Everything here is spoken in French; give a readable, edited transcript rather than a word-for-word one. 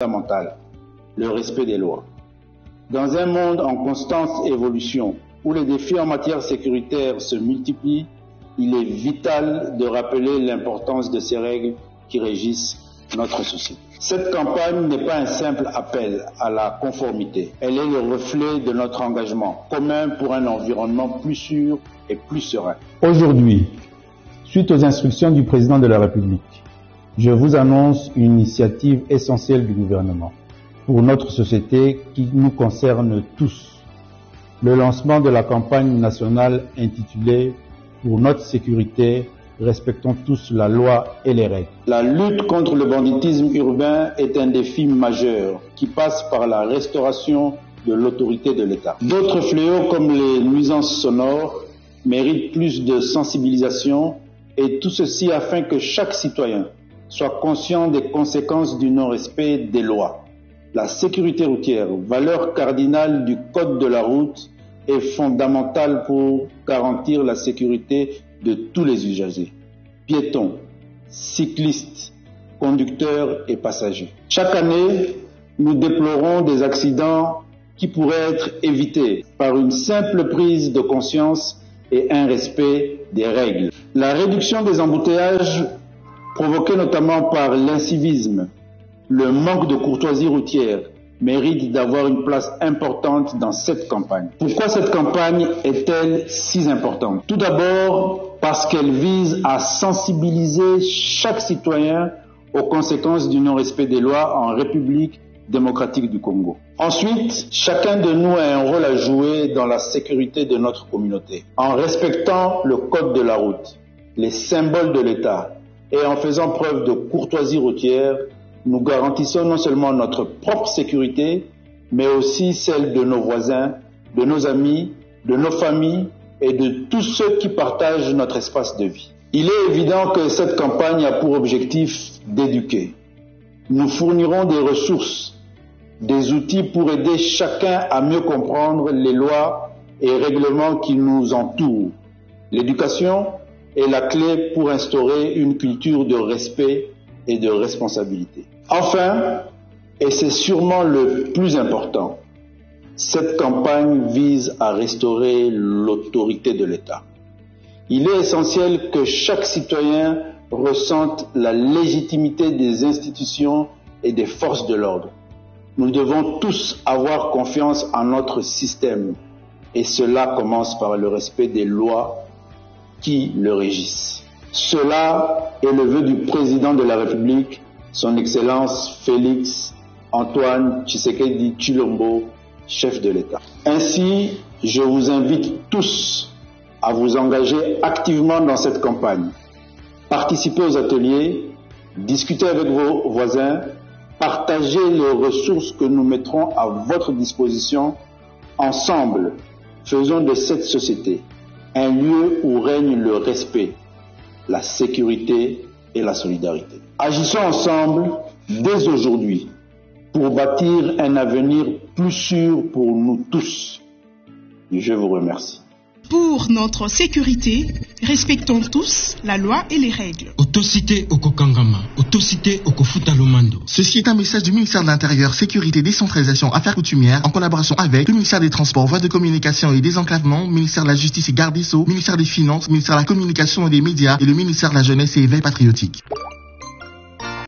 fondamentale, le respect des lois. Dans un monde en constante évolution, où les défis en matière sécuritaire se multiplient, il est vital de rappeler l'importance de ces règles qui régissent notre société. Cette campagne n'est pas un simple appel à la conformité. Elle est le reflet de notre engagement commun pour un environnement plus sûr et plus serein. Aujourd'hui, suite aux instructions du président de la République, je vous annonce une initiative essentielle du gouvernement pour notre société qui nous concerne tous. Le lancement de la campagne nationale intitulée « Pour notre sécurité, respectons tous la loi et les règles ». La lutte contre le banditisme urbain est un défi majeur qui passe par la restauration de l'autorité de l'État. D'autres fléaux comme les nuisances sonores méritent plus de sensibilisation et tout ceci afin que chaque citoyen soit conscient des conséquences du non-respect des lois. La sécurité routière, valeur cardinale du code de la route, est fondamentale pour garantir la sécurité de tous les usagers, piétons, cyclistes, conducteurs et passagers. Chaque année, nous déplorons des accidents qui pourraient être évités par une simple prise de conscience et un respect des règles. La réduction des embouteillages provoqués notamment par l'incivisme, le manque de courtoisie routière, mérite d'avoir une place importante dans cette campagne. Pourquoi cette campagne est-elle si importante? Tout d'abord parce qu'elle vise à sensibiliser chaque citoyen aux conséquences du non-respect des lois en République démocratique du Congo. Ensuite, chacun de nous a un rôle à jouer dans la sécurité de notre communauté, en respectant le code de la route, les symboles de l'État et en faisant preuve de courtoisie routière. Nous garantissons non seulement notre propre sécurité, mais aussi celle de nos voisins, de nos amis, de nos familles et de tous ceux qui partagent notre espace de vie. Il est évident que cette campagne a pour objectif d'éduquer. Nous fournirons des ressources, des outils pour aider chacun à mieux comprendre les lois et règlements qui nous entourent. L'éducation est la clé pour instaurer une culture de respect et de responsabilité. Enfin, et c'est sûrement le plus important, cette campagne vise à restaurer l'autorité de l'État. Il est essentiel que chaque citoyen ressente la légitimité des institutions et des forces de l'ordre. Nous devons tous avoir confiance en notre système et cela commence par le respect des lois qui le régissent. Cela est le vœu du président de la République, son Excellence Félix Antoine Tshisekedi Tshilombo, chef de l'État. Ainsi, je vous invite tous à vous engager activement dans cette campagne. Participez aux ateliers, discutez avec vos voisins, partagez les ressources que nous mettrons à votre disposition. Ensemble, faisons de cette société un lieu où règne le respect, la sécurité et la solidarité. Agissons ensemble dès aujourd'hui pour bâtir un avenir plus sûr pour nous tous. Je vous remercie. Pour notre sécurité, respectons tous la loi et les règles. Autocité Okokangama, autocité Okofutalomando. Ceci est un message du ministère de l'Intérieur, Sécurité, Décentralisation, Affaires coutumières, en collaboration avec le ministère des Transports, Voies de Communication et Désenclavement, ministère de la Justice et Garde des Sceaux, ministère des Finances, ministère de la Communication et des Médias et le ministère de la Jeunesse et Éveil Patriotique.